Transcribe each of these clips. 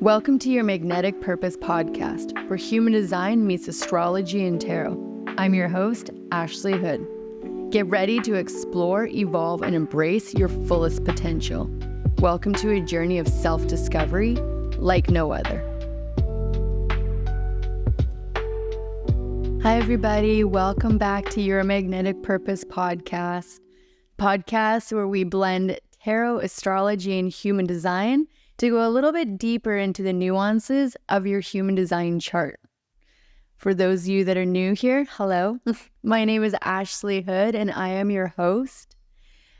Welcome to your Magnetic Purpose podcast, where human design meets astrology and tarot. I'm your host, Ashley Hood. Get ready to explore, evolve, and embrace your fullest potential. Welcome to a journey of self-discovery like no other. Hi, everybody. Welcome back to your Magnetic Purpose podcast where we blend tarot, astrology, and human design to go a little bit deeper into the nuances of your human design chart. For those of you that are new here, hello. My name is Ashley Hood and I am your host.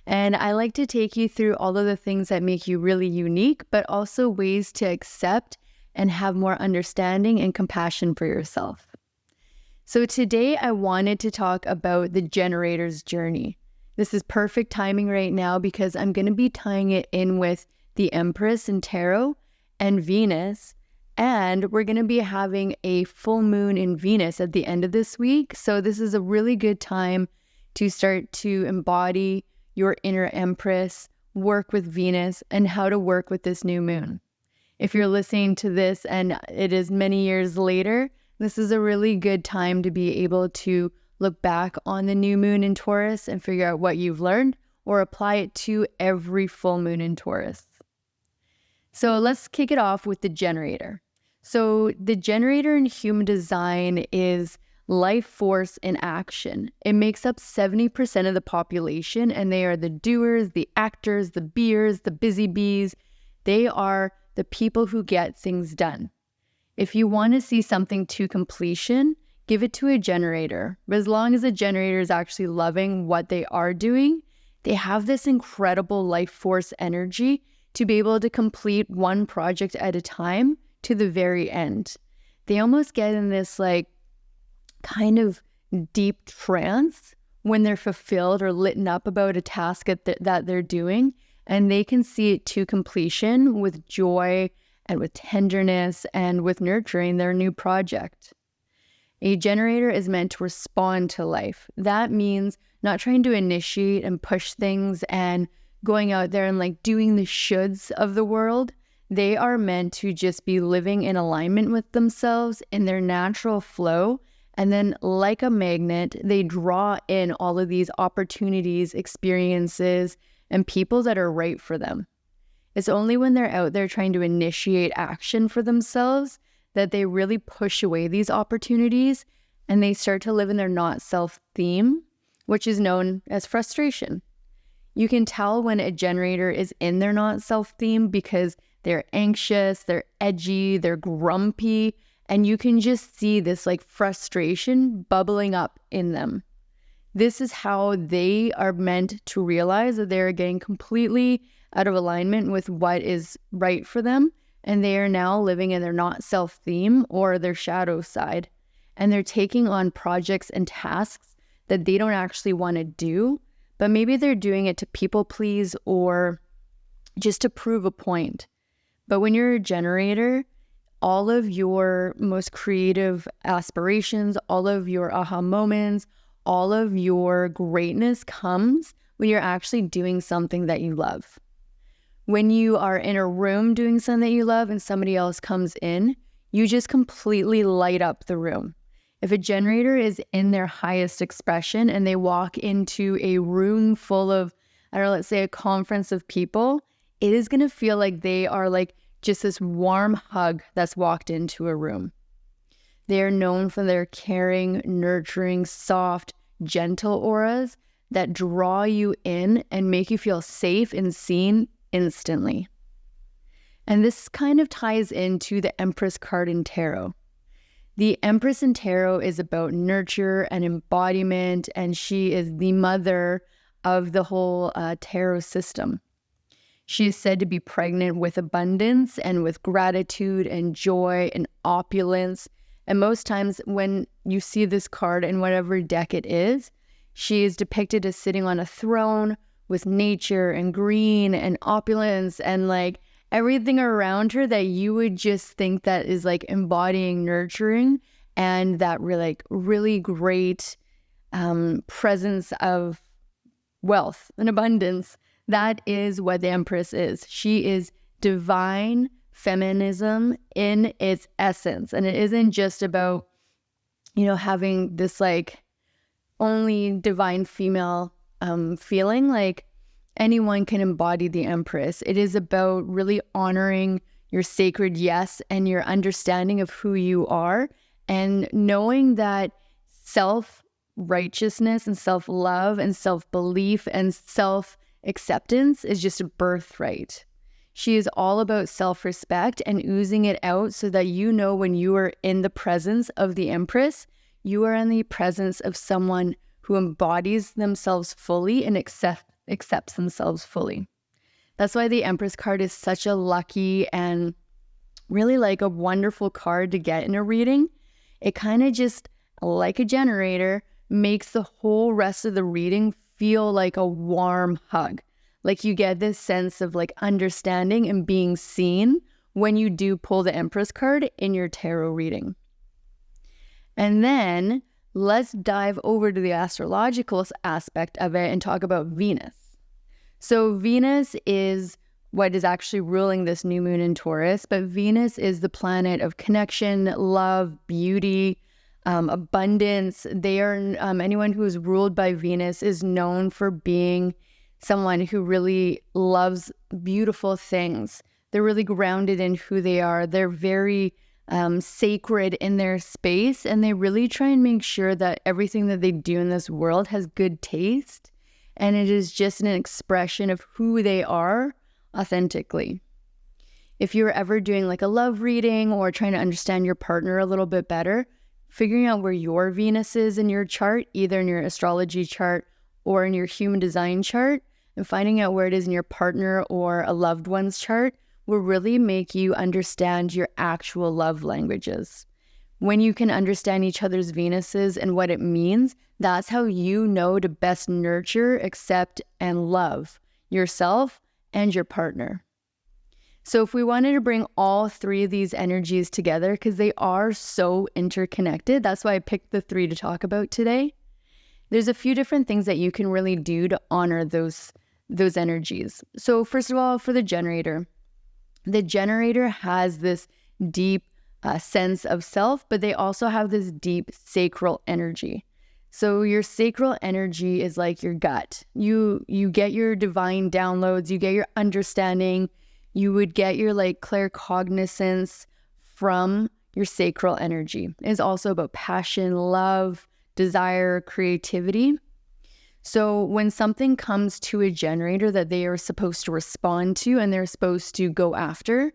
And I like to take you through all of the things that make you really unique, but also ways to accept and have more understanding and compassion for yourself. So today I wanted to talk about the generator's journey. This is perfect timing right now because I'm going to be tying it in with the Empress in tarot and Venus, and we're going to be having a full moon in Venus at the end of this week. So this is a really good time to start to embody your inner Empress, work with Venus, and how to work with this new moon. If you're listening to this and it is many years later, this is a really good time to be able to look back on the new moon in Taurus and figure out what you've learned or apply it to every full moon in Taurus. So let's kick it off with the generator. So the generator in human design is life force in action. It makes up 70% of the population, and they are the doers, the actors, the beers, the busy bees. They are the people who get things done. If you want to see something to completion, give it to a generator. But as long as a generator is actually loving what they are doing, they have this incredible life force energy to be able to complete one project at a time to the very end. They almost get in this kind of deep trance when they're fulfilled or lit up about a task that they're doing, and they can see it to completion with joy and with tenderness and with nurturing their new project. A generator is meant to respond to life. That means not trying to initiate and push things and going out there and doing the shoulds of the world. They are meant to just be living in alignment with themselves in their natural flow. And then like a magnet, they draw in all of these opportunities, experiences, and people that are right for them. It's only when they're out there trying to initiate action for themselves that they really push away these opportunities and they start to live in their not self theme, which is known as frustration. You can tell when a generator is in their not self theme because they're anxious, they're edgy, they're grumpy, and you can just see this frustration bubbling up in them. This is how they are meant to realize that they're getting completely out of alignment with what is right for them, and they are now living in their not self theme or their shadow side, and they're taking on projects and tasks that they don't actually want to do, but maybe they're doing it to people please or just to prove a point. But when you're a generator, all of your most creative aspirations, all of your aha moments, all of your greatness comes when you're actually doing something that you love. When you are in a room doing something that you love and somebody else comes in, you just completely light up the room. If a generator is in their highest expression and they walk into a room full of, let's say a conference of people, it is going to feel like they are just this warm hug that's walked into a room. They are known for their caring, nurturing, soft, gentle auras that draw you in and make you feel safe and seen instantly. And this kind of ties into the Empress card in tarot. The Empress in tarot is about nurture and embodiment, and she is the mother of the whole tarot system. She is said to be pregnant with abundance and with gratitude and joy and opulence. And most times when you see this card in whatever deck it is, she is depicted as sitting on a throne with nature and green and opulence and everything around her that you would just think that is embodying nurturing and that really great presence of wealth and abundance. That is what the Empress is. She is divine feminism in its essence. And it isn't just about, having this like only divine female feeling. Like anyone can embody the Empress. It is about really honoring your sacred yes and your understanding of who you are, and knowing that self-righteousness and self-love and self-belief and self-acceptance is just a birthright. She is all about self-respect and oozing it out so that when you are in the presence of the Empress, you are in the presence of someone who embodies themselves fully and accepts themselves fully. That's why the Empress card is such a lucky and really like a wonderful card to get in a reading. It kind of just, like a generator, makes the whole rest of the reading feel like a warm hug. Like you get this sense of like understanding and being seen when you do pull the Empress card in your tarot reading. And then let's dive over to the astrological aspect of it and talk about Venus. So Venus is what is actually ruling this new moon in Taurus, but Venus is the planet of connection, love, beauty, abundance. They are anyone who is ruled by Venus is known for being someone who really loves beautiful things. They're really grounded in who they are. They're very sacred in their space, and they really try and make sure that everything that they do in this world has good taste, and it is just an expression of who they are authentically. If you're ever doing like a love reading or trying to understand your partner a little bit better, figuring out where your Venus is in your chart, either in your astrology chart or in your human design chart, and finding out where it is in your partner or a loved one's chart will really make you understand your actual love languages. When you can understand each other's Venuses and what it means, that's how you know to best nurture, accept, and love yourself and your partner. So if we wanted to bring all three of these energies together, because they are so interconnected, that's why I picked the three to talk about today. There's a few different things that you can really do to honor those energies. So first of all, for the generator has this deep sense of self, but they also have this deep sacral energy. So your sacral energy is like your gut. You get your divine downloads, you get your understanding, you would get your like claircognizance from your sacral energy. It's also about passion, love, desire, creativity. So when something comes to a generator that they are supposed to respond to and they're supposed to go after,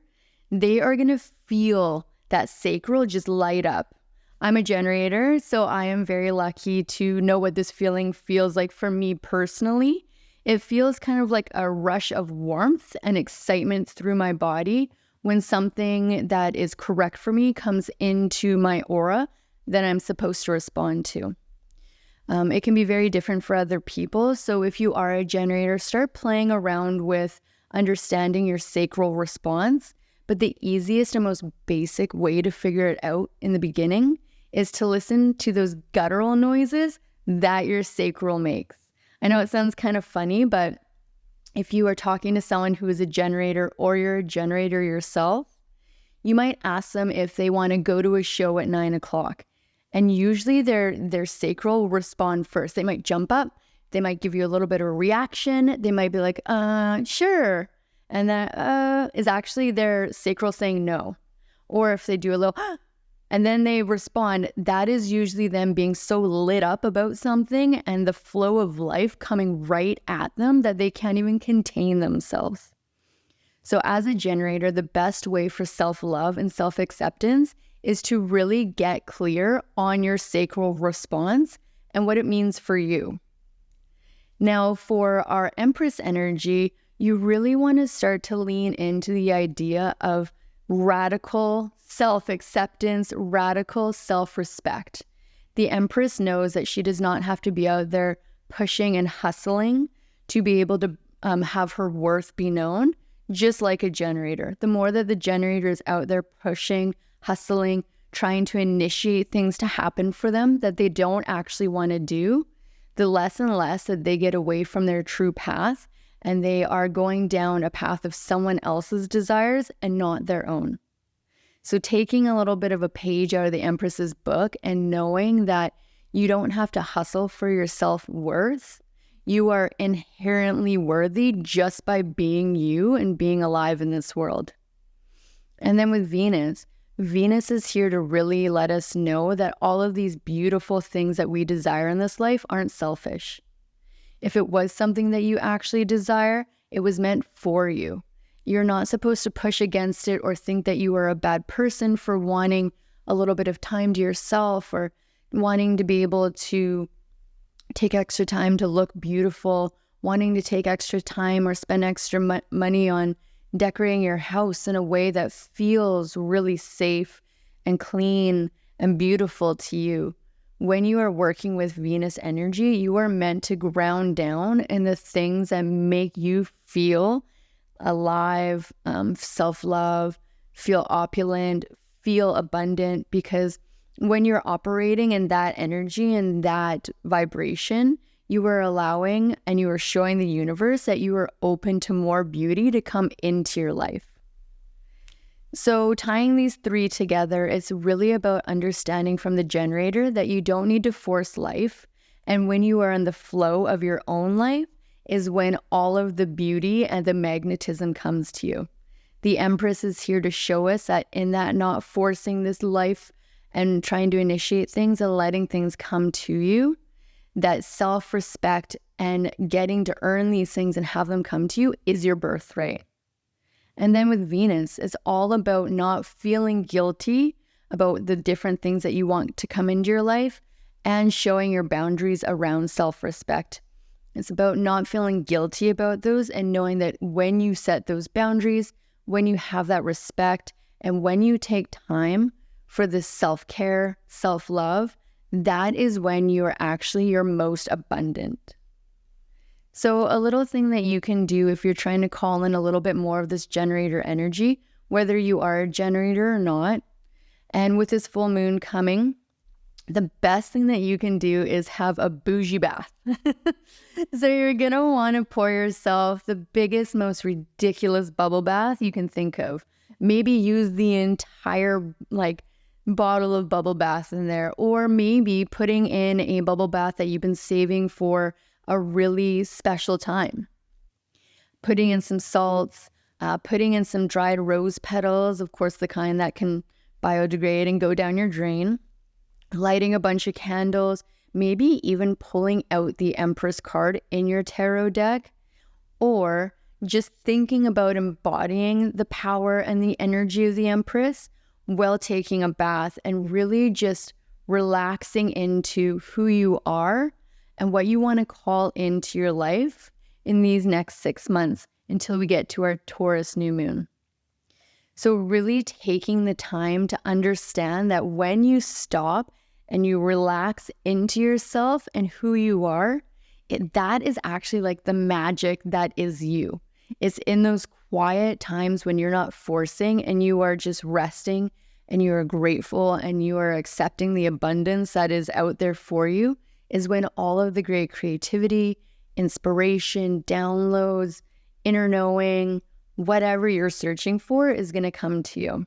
they are going to feel that sacral just light up. I'm a generator, so I am very lucky to know what this feeling feels like for me personally. It feels kind of like a rush of warmth and excitement through my body when something that is correct for me comes into my aura that I'm supposed to respond to. It can be very different for other people. So if you are a generator, start playing around with understanding your sacral response. But the easiest and most basic way to figure it out in the beginning is to listen to those guttural noises that your sacral makes. I know it sounds kind of funny, but if you are talking to someone who is a generator or you're a generator yourself, you might ask them if they want to go to a show at 9 o'clock. And usually their sacral will respond first. They might jump up. They might give you a little bit of a reaction. They might be like, sure. And that is actually their sacral saying no. Or if they do a little, and then they respond, that is usually them being so lit up about something and the flow of life coming right at them that they can't even contain themselves. So as a generator, the best way for self-love and self-acceptance is to really get clear on your sacral response and what it means for you. Now, for our Empress energy, you really want to start to lean into the idea of radical self-acceptance, radical self-respect. The Empress knows that she does not have to be out there pushing and hustling to be able to have her worth be known, just like a generator. The more that the generator is out there pushing, hustling, trying to initiate things to happen for them that they don't actually want to do, the less and less that they get away from their true path and they are going down a path of someone else's desires and not their own. So taking a little bit of a page out of the Empress's book and knowing that you don't have to hustle for your self-worth. You are inherently worthy just by being you and being alive in this world. And then with Venus is here to really let us know that all of these beautiful things that we desire in this life aren't selfish. If it was something that you actually desire, it was meant for you. You're not supposed to push against it or think that you are a bad person for wanting a little bit of time to yourself or wanting to be able to take extra time to look beautiful, wanting to take extra time or spend extra money on decorating your house in a way that feels really safe and clean and beautiful to you. When you are working with Venus energy, you are meant to ground down in the things that make you feel alive, self-love, feel opulent, feel abundant, because when you're operating in that energy and that vibration, you are allowing and you are showing the universe that you are open to more beauty to come into your life. So tying these three together, it's really about understanding from the generator that you don't need to force life. And when you are in the flow of your own life is when all of the beauty and the magnetism comes to you. The Empress is here to show us that in that not forcing this life and trying to initiate things and letting things come to you, that self-respect and getting to earn these things and have them come to you is your birthright. And then with Venus, it's all about not feeling guilty about the different things that you want to come into your life and showing your boundaries around self-respect. It's about not feeling guilty about those and knowing that when you set those boundaries, when you have that respect, and when you take time for this self-care, self-love, that is when you're actually your most abundant. So a little thing that you can do if you're trying to call in a little bit more of this generator energy, whether you are a generator or not, and with this full moon coming, the best thing that you can do is have a bougie bath. So you're going to want to pour yourself the biggest, most ridiculous bubble bath you can think of. Maybe use the entire bottle of bubble bath in there, or maybe putting in a bubble bath that you've been saving for a really special time. Putting in some salts, putting in some dried rose petals, of course the kind that can biodegrade and go down your drain, lighting a bunch of candles, maybe even pulling out the Empress card in your tarot deck, or just thinking about embodying the power and the energy of the Empress while taking a bath and really just relaxing into who you are and what you want to call into your life in these next 6 months until we get to our Taurus new moon. So really taking the time to understand that when you stop and you relax into yourself and who you are, that is actually like the magic that is you. It's in those quiet times when you're not forcing and you are just resting and you are grateful and you are accepting the abundance that is out there for you, is when all of the great creativity, inspiration, downloads, inner knowing, whatever you're searching for is going to come to you.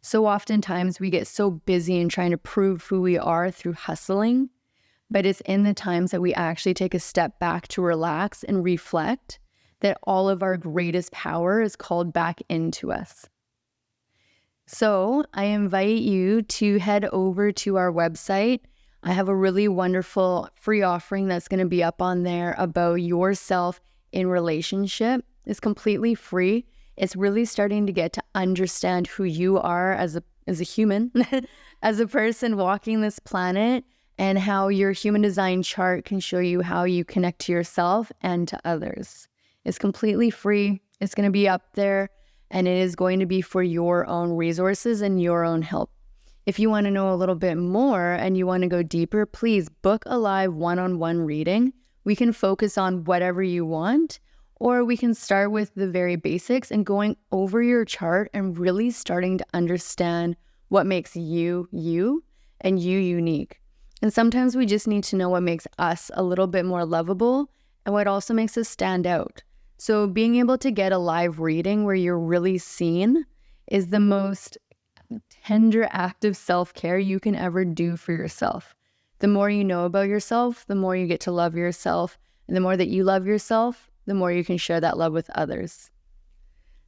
So oftentimes we get so busy in trying to prove who we are through hustling, but it's in the times that we actually take a step back to relax and reflect that all of our greatest power is called back into us. So I invite you to head over to our website. I have a really wonderful free offering that's going to be up on there about yourself in relationship. It's completely free. It's really starting to get to understand who you are as a human, as a person walking this planet, and how your human design chart can show you how you connect to yourself and to others. It's completely free. It's going to be up there, and it is going to be for your own resources and your own help. If you want to know a little bit more and you want to go deeper, please book a live one-on-one reading. We can focus on whatever you want, or we can start with the very basics and going over your chart and really starting to understand what makes you, you, and you unique. And sometimes we just need to know what makes us a little bit more lovable and what also makes us stand out. So being able to get a live reading where you're really seen is the most tender act of self-care you can ever do for yourself. The more you know about yourself, the more you get to love yourself. And the more that you love yourself, the more you can share that love with others.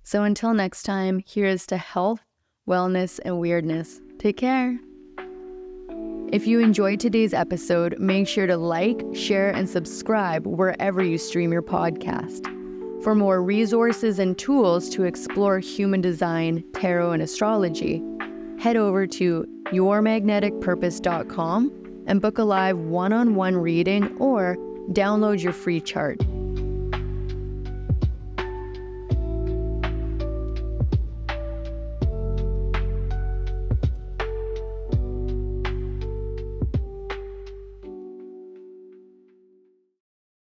So until next time, here's to health, wellness, and weirdness. Take care. If you enjoyed today's episode, make sure to like, share, and subscribe wherever you stream your podcast. For more resources and tools to explore human design, tarot, and astrology, head over to yourmagneticpurpose.com and book a live one-on-one reading or download your free chart.